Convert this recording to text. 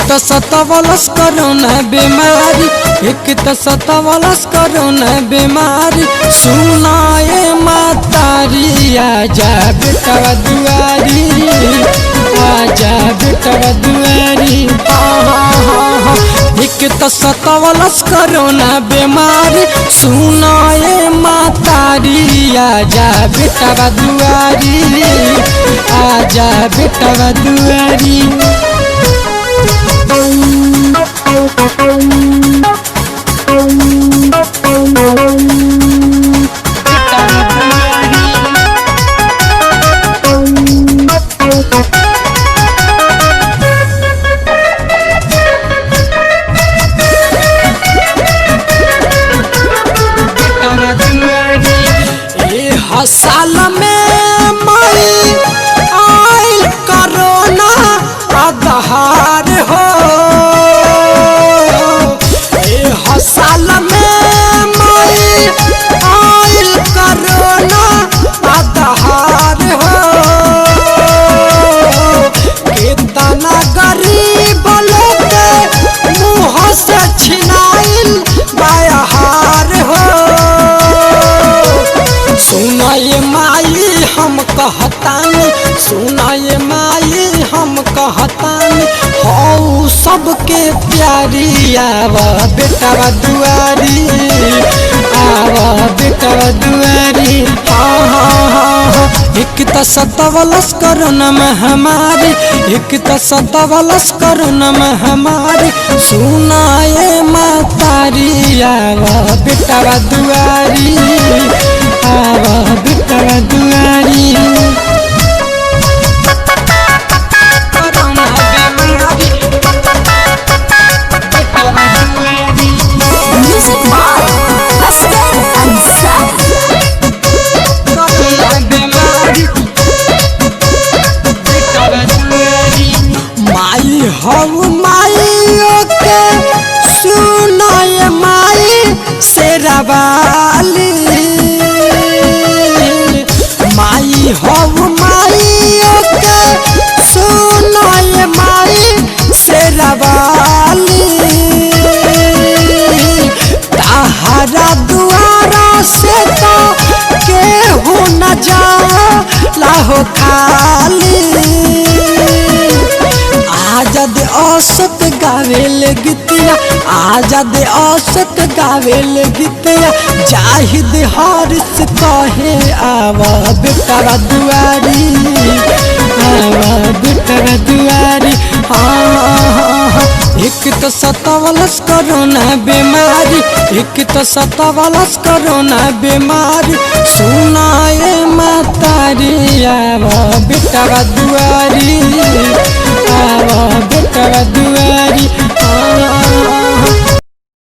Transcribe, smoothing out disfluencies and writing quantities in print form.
तो सतावलस कोरोना बीमारी, एक तो सतावलस कोरोना बीमारी। सुनाए मातारी आजा बेटवा दुआरी, आजा बेटवा दुआरी। एक तो सतावलस कोरोना बीमारी, सुनाए मातारी आजा बेटवा दुआरी, आजा बेटवा दुआरी। साल में मई आइल कोरोना आधार हो, साल में मई आइल कोरोना आधार हो। कितना गरीब लोग मुँह से छिनाइल बाहर हो। सुनाए माई हम कहतानी, सुनाए माई हम कहतानी, हौ सबके प्यारी आवा बेटवा दुआरी, आवा बेटवा दुआरी। एक तो सतावलस कोरोना महामारी, एक तो सतावलस कोरोना महामारी। सुनाए मातारी आवा बेटवा दुआरी, आवा बेटवा दुआरी। माई हऊ माइयों के सुनाए माई शेरावाली, माई हऊ माइयों के सुनाए माई शेरावाली। ताहरा दुआरा से तो केहू न जा लाहो खाली। आजाद औसत गावेल गीतिया, आजाद औसत गावेल गीतिया। जाहिद हारिस कहे आवा बेटवा दुआरी, आवा बेटवा दुआरी। एक तो सतावलस कोरोना बीमारी, एक तो सतावलस कोरोना बीमारी। सुनाए मातारी आवा बेटवा दुआरी,